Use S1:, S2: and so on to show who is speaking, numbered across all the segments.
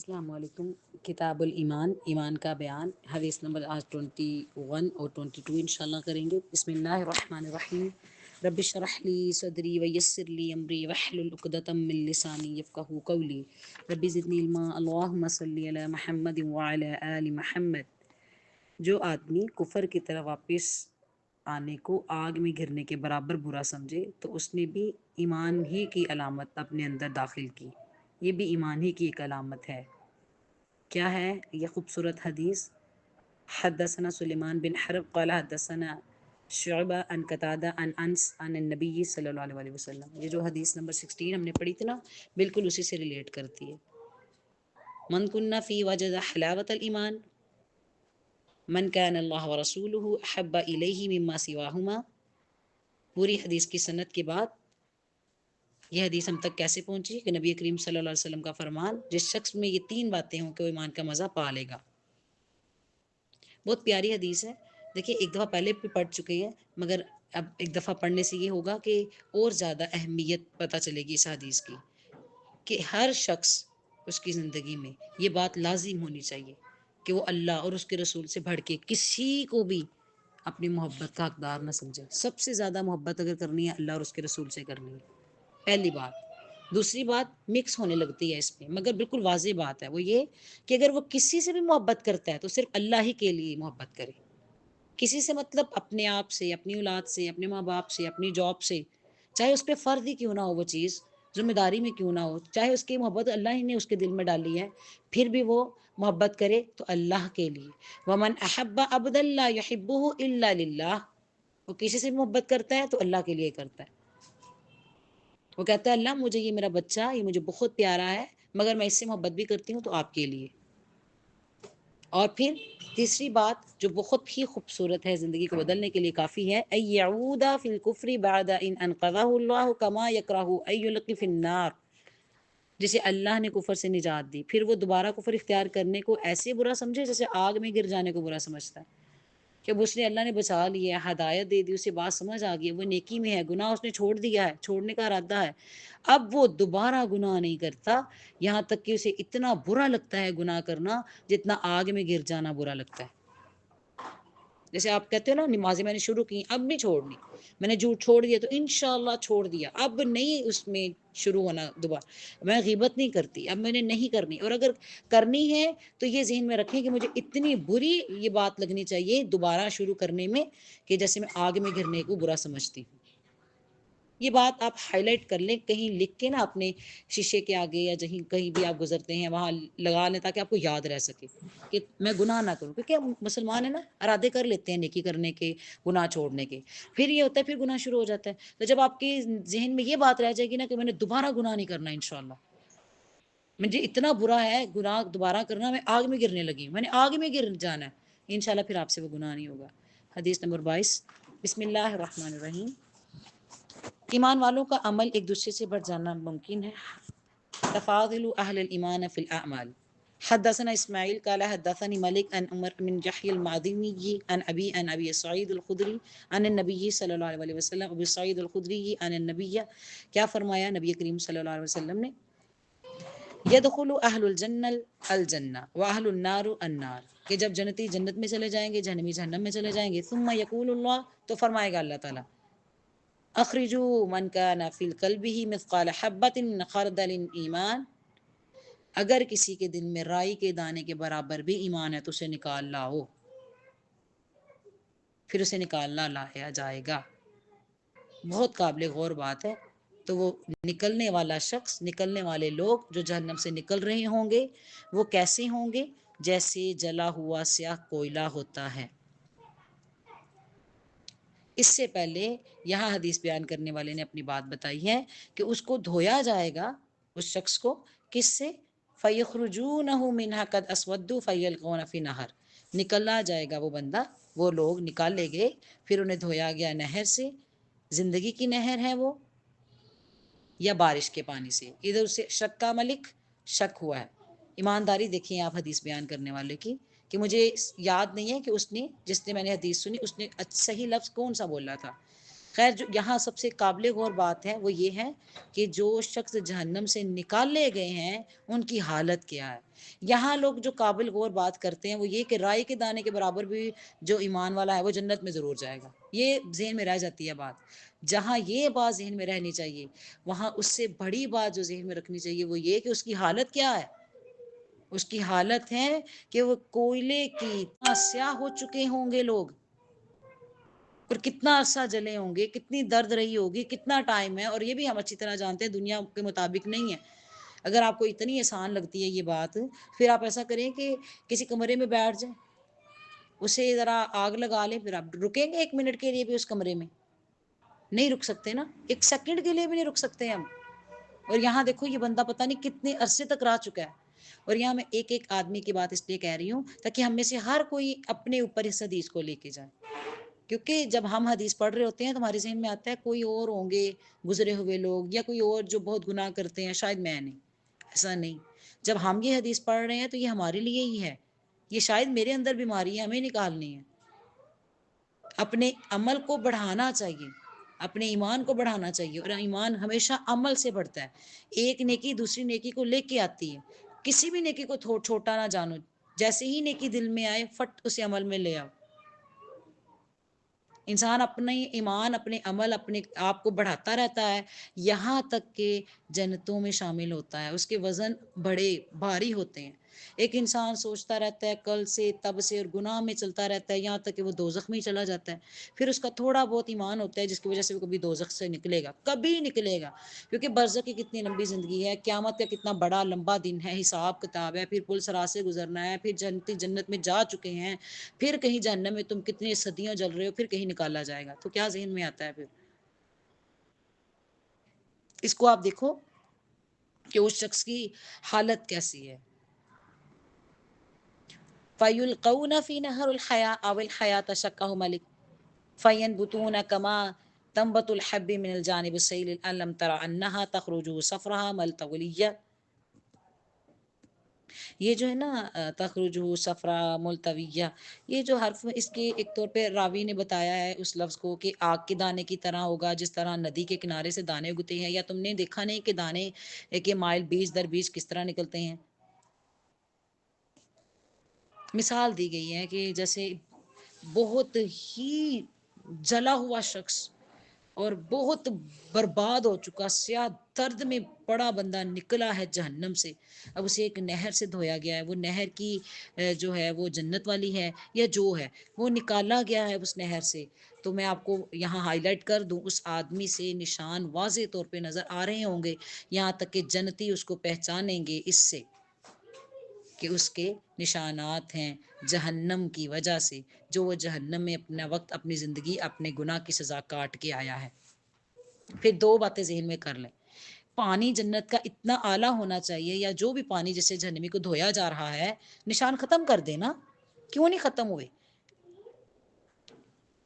S1: السلام علیکم۔ کتاب الایمان، ایمان کا بیان، حدیث نمبر آج 21 اور 22 انشاءاللہ کریں گے۔ بسم اللہ الرحمن الرحیم۔ رب اشرح لی صدری ویسر لی امری واحلل عقدۃ من لسانی یفقہوا قولی رب زدنی علما اللہم صلی علی محمد وعلی آل محمد۔ جو آدمی کفر کی طرف واپس آنے کو آگ میں گرنے کے برابر برا سمجھے تو اس نے بھی ایمان ہی کی علامت اپنے اندر داخل کی۔ یہ بھی ایمان ہی کی ایک علامت ہے۔ کیا ہے یہ خوبصورت حدیث؟ حدثنا سلیمان بن حرب قال حدثنا شعبہ عن قتادہ عن انس عن النبی صلی اللہ علیہ وسلم۔ یہ جو حدیث نمبر 16 ہم نے پڑھی تھی نا، بالکل اسی سے ریلیٹ کرتی ہے۔ من کنا فی وجد حلاوت الایمان من کان اللہ ورسولہ احب الیہ مما سواہما۔ پوری حدیث کی سند کے بعد یہ حدیث ہم تک کیسے پہنچی کہ نبی کریم صلی اللہ علیہ وسلم کا فرمان، جس شخص میں یہ 3 باتیں ہوں کہ وہ ایمان کا مزہ پا لے گا۔ بہت پیاری حدیث ہے۔ دیکھیے ایک دفعہ پہلے بھی پڑھ چکے ہیں، مگر اب ایک دفعہ پڑھنے سے یہ ہوگا کہ اور زیادہ اہمیت پتہ چلے گی اس حدیث کی، کہ ہر شخص اس کی زندگی میں یہ بات لازم ہونی چاہیے کہ وہ اللہ اور اس کے رسول سے بڑھ کے کسی کو بھی اپنی محبت کا حقدار نہ سمجھے۔ سب سے زیادہ محبت اگر کرنی ہے اللہ اور اس کے رسول سے کرنی ہے، پہلی بات۔ دوسری بات مکس ہونے لگتی ہے اس میں، مگر بالکل واضح بات ہے، وہ یہ کہ اگر وہ کسی سے بھی محبت کرتا ہے تو صرف اللہ ہی کے لیے محبت کرے۔ کسی سے مطلب اپنے آپ سے، اپنی اولاد سے، اپنے ماں باپ سے، اپنی جاب سے، چاہے اس پہ فرض ہی کیوں نہ ہو، وہ چیز ذمہ داری میں کیوں نہ ہو، چاہے اس کی محبت اللہ ہی نے اس کے دل میں ڈالی ہے، پھر بھی وہ محبت کرے تو اللہ کے لیے۔ ومن احب عبدا لا يحبه الا للہ۔ وہ کسی سے محبت کرتا ہے تو اللہ کے لیے کرتا ہے۔ وہ کہتا ہے اللہ مجھے یہ میرا بچہ یہ مجھے بہت پیارا ہے، مگر میں اس سے محبت بھی کرتی ہوں تو آپ کے لیے۔ اور پھر تیسری بات جو بہت ہی خوبصورت ہے، زندگی کو بدلنے کے لیے کافی ہے، ان یعود فی الکفر بعد ان انقذہ اللہ کما یکرہ ان یلقی فی النار۔ جسے اللہ نے کفر سے نجات دی، پھر وہ دوبارہ کفر اختیار کرنے کو ایسے برا سمجھے جیسے آگ میں گر جانے کو برا سمجھتا ہے، کہ اب اس نے اللہ نے بچا لیا ہے، ہدایت دے دی، اسے بات سمجھ آ گئی، وہ نیکی میں ہے، گناہ اس نے چھوڑ دیا ہے، چھوڑنے کا ارادہ ہے، اب وہ دوبارہ گناہ نہیں کرتا، یہاں تک کہ اسے اتنا برا لگتا ہے گناہ کرنا جتنا آگ میں گر جانا برا لگتا ہے۔ جیسے آپ کہتے ہو نا نمازیں میں نے شروع کی اب نہیں چھوڑنی، میں نے جھوٹ چھوڑ دیا تو انشاءاللہ چھوڑ دیا، اب نہیں اس میں شروع ہونا دوبارہ، میں غیبت نہیں کرتی، اب میں نے نہیں کرنی، اور اگر کرنی ہے تو یہ ذہن میں رکھیں کہ مجھے اتنی بری یہ بات لگنی چاہیے دوبارہ شروع کرنے میں کہ جیسے میں آگ میں گرنے کو برا سمجھتی ہوں۔ یہ بات آپ ہائی لائٹ کر لیں، کہیں لکھ کے نا اپنے شیشے کے آگے یا کہیں بھی آپ گزرتے ہیں وہاں لگا لیں تاکہ آپ کو یاد رہ سکے کہ میں گناہ نہ کروں، کیونکہ ہم مسلمان ہیں نا، ارادے کر لیتے ہیں نیکی کرنے کے، گناہ چھوڑنے کے، پھر یہ ہوتا ہے پھر گناہ شروع ہو جاتا ہے۔ تو جب آپ کے ذہن میں یہ بات رہ جائے گی نا کہ میں نے دوبارہ گناہ نہیں کرنا انشاءاللہ، مجھے اتنا برا ہے گناہ دوبارہ کرنا، میں آگ میں گرنے لگی ہوں، میں نے آگ میں گر جانا ہے، انشاءاللہ پھر آپ سے وہ گناہ نہیں ہوگا۔ حدیث نمبر 22۔ بسم اللہ الرحمن الرحیم۔ ایمان والوں کا عمل ایک دوسرے سے بڑھ جانا ممکن ہے۔ تفاضل اہل الایمان فی الاعمال۔ حدثنا اسماعیل قال حدثني مالک عن عمر بن یحیی المعدنی عن ابی سعید الخدری عن النبی صلی اللہ علیہ وسلم۔ ابی سعید الخدری عن النبی، کیا فرمایا نبی کریم صلی اللہ علیہ وسلم نے، یدخل اہل الجنہ الجنہ واہل النار النار، کہ جب جنتی جنت میں چلے جائیں گے، جہنمی جہنم میں چلے جائیں گے، ثم یقول اللہ، تو فرمائے گا اللہ تعالیٰ، اخرجوا من کان فی قلبہ مثقال حبۃ من خردل ایمان، اگر کسی کے دل میں رائی کے دانے کے برابر بھی ایمان ہے تو اسے نکال لاؤ، پھر اسے نکالنا لایا جائے گا۔ بہت قابل غور بات ہے۔ تو وہ نکلنے والا شخص، نکلنے والے لوگ جو جہنم سے نکل رہے ہوں گے وہ کیسے ہوں گے؟ جیسے جلا ہوا سیاہ کوئلہ ہوتا ہے۔ اس سے پہلے یہاں حدیث بیان کرنے والے نے اپنی بات بتائی ہے کہ اس کو دھویا جائے گا، اس شخص کو، کس سے؟ فَيَخْرُجُونَهُ مِنْهَا قَدْ أَسْوَدُّوا فَيَلْقَوْنَ فِي نَهَرٍ، نکلا جائے گا وہ بندہ، وہ لوگ نکالے گئے، پھر انہیں دھویا گیا نہر سے، زندگی کی نہر ہے وہ، یا بارش کے پانی سے۔ ادھر سے شک کا ملک شک ہوا ہے۔ ایمانداری دیکھیں آپ حدیث بیان کرنے والے کی، کہ مجھے یاد نہیں ہے کہ اس نے، جس نے میں نے حدیث سنی، اس نے صحیح لفظ کون سا بولا تھا، خیر جو یہاں سب سے قابل غور بات ہے وہ یہ ہے کہ جو شخص جہنم سے نکالے گئے ہیں ان کی حالت کیا ہے۔ یہاں لوگ جو قابل غور بات کرتے ہیں وہ یہ کہ رائے کے دانے کے برابر بھی جو ایمان والا ہے وہ جنت میں ضرور جائے گا، یہ ذہن میں رہ جاتی ہے بات۔ جہاں یہ بات ذہن میں رہنی چاہیے، وہاں اس سے بڑی بات جو ذہن میں رکھنی چاہیے وہ یہ کہ اس کی حالت کیا ہے۔ اس کی حالت ہے کہ وہ کوئلے کی سیاہ ہو چکے ہوں گے لوگ، اور کتنا عرصہ جلے ہوں گے، کتنی درد رہی ہوگی، کتنا ٹائم ہے۔ اور یہ بھی ہم اچھی طرح جانتے ہیں دنیا کے مطابق نہیں ہے۔ اگر آپ کو اتنی آسان لگتی ہے یہ بات، پھر آپ ایسا کریں کہ کسی کمرے میں بیٹھ جائیں، اسے ذرا آگ لگا لیں، پھر آپ رکیں گے 1 منٹ کے لیے بھی اس کمرے میں؟ نہیں رک سکتے نا، 1 سیکنڈ کے لیے بھی نہیں رک سکتے ہم۔ اور یہاں دیکھو یہ بندہ پتہ نہیں کتنے عرصے تک رہ چکا ہے۔ اور یہاں میں ایک ایک آدمی کی بات اس لیے کہہ رہی ہوں تاکہ ہم میں سے ہر کوئی اپنے اوپر اس حدیث کو لے کے جائے، کیونکہ جب ہم حدیث پڑھ رہے ہوتے ہیں تو ہمارے ذہن میں آتا ہے کوئی اور ہوں گے گزرے ہوئے لوگ، یا کوئی اور جو بہت گناہ کرتے ہیں، شاید میں نہیں۔ ایسا نہیں، جب ہم یہ حدیث پڑھ رہے ہیں تو یہ ہمارے لیے ہی ہے، یہ شاید میرے اندر بیماری ہے، ہمیں نکالنی ہے۔ اپنے عمل کو بڑھانا چاہیے، اپنے ایمان کو بڑھانا چاہیے، اور ایمان ہمیشہ عمل سے بڑھتا ہے۔ ایک نیکی دوسری نیکی کو لے کے آتی ہے، کسی بھی نیکی کو چھوٹا نہ جانو، جیسے ہی نیکی دل میں آئے فٹ اسے عمل میں لے آؤ۔ انسان اپنے ایمان، اپنے عمل، اپنے آپ کو بڑھاتا رہتا ہے یہاں تک کہ جنتوں میں شامل ہوتا ہے، اس کے وزن بڑے بھاری ہوتے ہیں۔ ایک انسان سوچتا رہتا ہے کل سے تب سے اور گناہ میں چلتا رہتا ہے یہاں تک کہ وہ دوزخ میں ہی چلا جاتا ہے۔ پھر اس کا تھوڑا بہت ایمان ہوتا ہے جس کی وجہ سے وہ کبھی دوزخ سے نکلے گا، کبھی نکلے گا، کیونکہ برزخ کی کتنی لمبی زندگی ہے، قیامت کا کتنا بڑا لمبا دن ہے، حساب کتاب ہے، پھر پل صراط سے گزرنا ہے، پھر جنت میں جا چکے ہیں، پھر کہیں جہنم میں تم کتنے صدیاں جل رہے ہو، پھر کہیں نکالا جائے گا۔ تو کیا ذہن میں آتا ہے پھر؟ اس کو آپ دیکھو کہ اس شخص کی حالت کیسی ہے۔ فَيُلْقَوْنَ فِي نَهْرِ الْحَيَاةِ أَوِ الْحَيَاةَ شَقَّهُ مَلِكٌ فَيَنْبُتُونَ كَمَا تَنْبَتُ الْحَبُّ مِنَ الْجَانِبِ السَّيْلِ أَلَمْ تَرَ أَنَّهَا تَخْرُجُ صَفْرَهَا مُلْتَوِيَّةً۔ یہ جو ہے نا تخرج صفرا ملتویہ، یہ جو حرف اس کے ایک طور پہ راوی نے بتایا ہے اس لفظ کو کہ آگ کے دانے کی طرح ہوگا، جس طرح ندی کے کنارے سے دانے اگتے ہیں، یا تم نے دیکھا نہیں کہ دانے کے مائل 20 در 20 کس طرح نکلتے ہیں۔ مثال دی گئی ہے کہ جیسے بہت ہی جلا ہوا شخص اور بہت برباد ہو چکا سیاہ درد میں بڑا بندہ نکلا ہے جہنم سے، اب اسے ایک نہر سے دھویا گیا ہے، وہ نہر کی جو ہے وہ جنت والی ہے یا جو ہے وہ نکالا گیا ہے اس نہر سے۔ تو میں آپ کو یہاں ہائی لائٹ کر دوں، اس آدمی سے نشان واضح طور پہ نظر آ رہے ہوں گے، یہاں تک کہ جنتی اس کو پہچانیں گے اس سے کہ اس کے نشانات ہیں جہنم کی وجہ سے، جو وہ جہنم میں اپنا وقت، اپنی زندگی، اپنے گناہ کی سزا کاٹ کے آیا ہے۔ پھر 2 باتیں ذہن میں کر لیں، پانی جنت کا اتنا اعلیٰ ہونا چاہیے، یا جو بھی پانی جس سے جہنمی کو دھویا جا رہا ہے، نشان ختم کر دینا، کیوں نہیں ختم ہوئے؟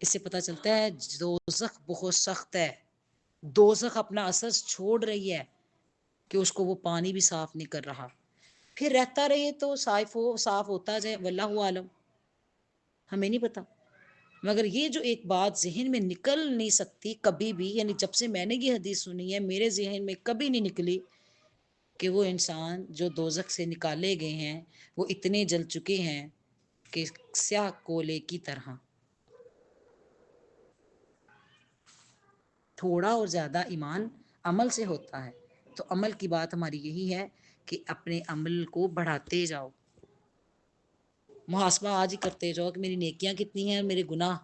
S1: اس سے پتہ چلتا ہے دوزخ بہت سخت ہے، دوزخ اپنا اثر چھوڑ رہی ہے کہ اس کو وہ پانی بھی صاف نہیں کر رہا۔ پھر رہتا رہے تو صاف ہوتا جائے، واللہ عالم، ہمیں نہیں پتا۔ مگر یہ جو ایک بات ذہن میں نکل نہیں سکتی کبھی بھی، یعنی جب سے میں نے یہ حدیث سنی ہے میرے ذہن میں کبھی نہیں نکلی کہ وہ انسان جو دوزخ سے نکالے گئے ہیں وہ اتنے جل چکے ہیں کہ سیاہ کولے کی طرح۔ تھوڑا اور زیادہ ایمان عمل سے ہوتا ہے، تو عمل کی بات ہماری یہی ہے کہ اپنے عمل کو بڑھاتے جاؤ، محاسبہ آج ہی کرتے جاؤ کہ میری نیکیاں کتنی ہیں، میرے گناہ،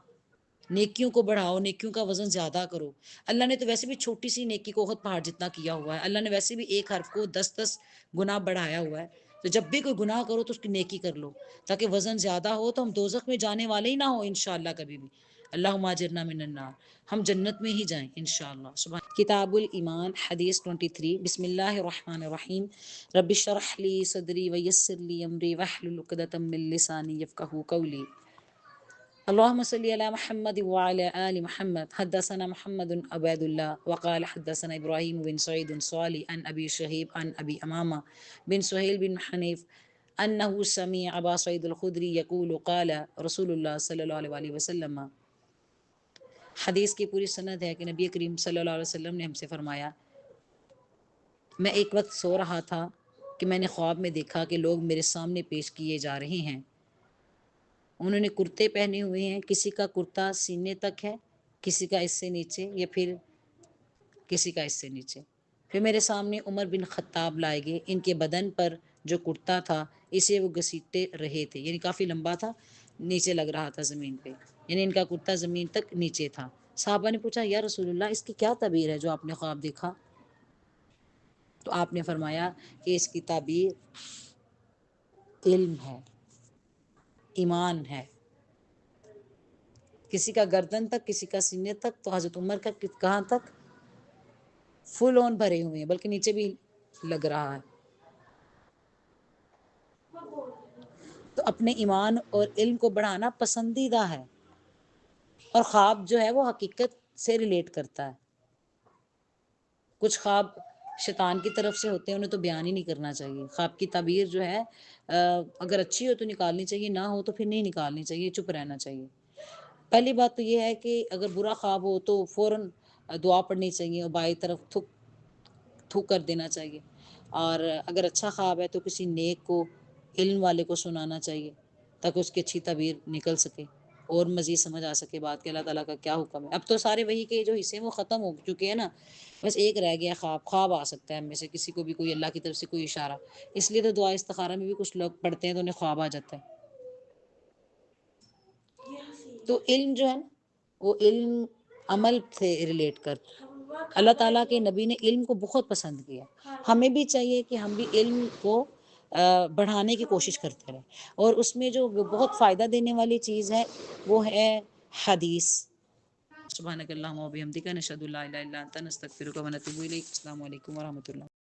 S1: نیکیوں کو بڑھاؤ، نیکیوں کا وزن زیادہ کرو۔ اللہ نے تو ویسے بھی چھوٹی سی نیکی کو احد پہاڑ جتنا کیا ہوا ہے، اللہ نے ویسے بھی ایک حرف کو 10 گنا بڑھایا ہوا ہے، تو جب بھی کوئی گناہ کرو تو اس کی نیکی کر لو تاکہ وزن زیادہ ہو، تو ہم دوزخ میں جانے والے ہی نہ ہو انشاءاللہ کبھی بھی۔ اللہم اجرنا من النار، ہم جنت میں ہی جائیں انشاءاللہ۔ سبحان کتاب الایمان حدیث 23، بسم اللہ الرحمن الرحیم، رب اشرح لی صدری ویسر لی امری واحلل عقدۃ من لسانی یفقہوا قولی۔ اللهم صل على محمد وعلى آل محمد، حدثنا محمد عبید اللہ وقال حدثنا ابراہیم بن سعید صالح عن ابی شہیب عن ابی امامہ بن سہیل بن حنیف انہ سمع ابا سعید الخدری یقول قال رسول اللہ صلی اللہ علیہ وسلم حدیث کی پوری سند ہے کہ نبی کریم صلی اللہ علیہ وسلم نے ہم سے فرمایا، میں ایک وقت سو رہا تھا کہ میں نے خواب میں دیکھا کہ لوگ میرے سامنے پیش کیے جا رہے ہیں، انہوں نے کرتے پہنے ہوئے ہیں، کسی کا کرتا سینے تک ہے، کسی کا اس سے نیچے، یا پھر کسی کا اس سے نیچے۔ پھر میرے سامنے عمر بن خطاب لائے گئے، ان کے بدن پر جو کرتا تھا اسے وہ گھسیٹتے رہے تھے، یعنی کافی لمبا تھا، نیچے لگ رہا تھا زمین پہ، یعنی ان کا کرتا زمین تک نیچے تھا۔ صحابہ نے پوچھا یا رسول اللہ اس کی کیا تعبیر ہے جو آپ نے خواب دیکھا؟ تو آپ نے فرمایا کہ اس کی تعبیر علم ہے، ایمان ہے۔ کسی کا گردن تک، کسی کا سینے تک، تو حضرت عمر کا کہاں تک؟ فل آن بھرے ہوئے ہیں، بلکہ نیچے بھی لگ رہا ہے۔ تو اپنے ایمان اور علم کو بڑھانا پسندیدہ ہے، اور خواب جو ہے وہ حقیقت سے ریلیٹ کرتا ہے۔ کچھ خواب شیطان کی طرف سے ہوتے ہیں، انہیں تو بیان ہی نہیں کرنا چاہیے۔ خواب کی تعبیر جو ہے اگر اچھی ہو تو نکالنی چاہیے، نہ ہو تو پھر نہیں نکالنی چاہیے، چپ رہنا چاہیے۔ پہلی بات تو یہ ہے کہ اگر برا خواب ہو تو فوراً دعا پڑھنی چاہیے اور بائیں طرف تھوک کر دینا چاہیے، اور اگر اچھا خواب ہے تو کسی نیک کو، علم والے کو سنانا چاہیے تاکہ اس کی اچھی تعبیر نکل سکے اور مزید سمجھ آ سکے بات کہ اللہ تعالیٰ کا کیا حکم ہے۔ اب تو سارے وحی کے جو حصے ہیں وہ ختم ہو چکے ہیں نا، بس ایک رہ گیا خواب آ سکتا ہے ہم میں سے کسی کو بھی کوئی اللہ کی طرف سے کوئی اشارہ، اس لیے تو دعا استخارہ میں بھی کچھ لوگ پڑھتے ہیں تو انہیں خواب آ جاتا ہے۔ تو علم جو ہے نا وہ علم عمل سے ریلیٹ کرتا ہے۔ اللہ تعالیٰ کے نبی نے علم کو بہت پسند کیا، ہمیں بھی چاہیے کہ ہم بھی علم کو بڑھانے کی کوشش کرتے رہیں، اور اس میں جو بہت فائدہ دینے والی چیز ہے وہ ہے حدیث۔ سبحانک اللہم و بحمدک، نشہد ان لا الہ الا انت، نستغفرک و نتوب الیک۔ السلام علیکم ورحمۃ اللہ۔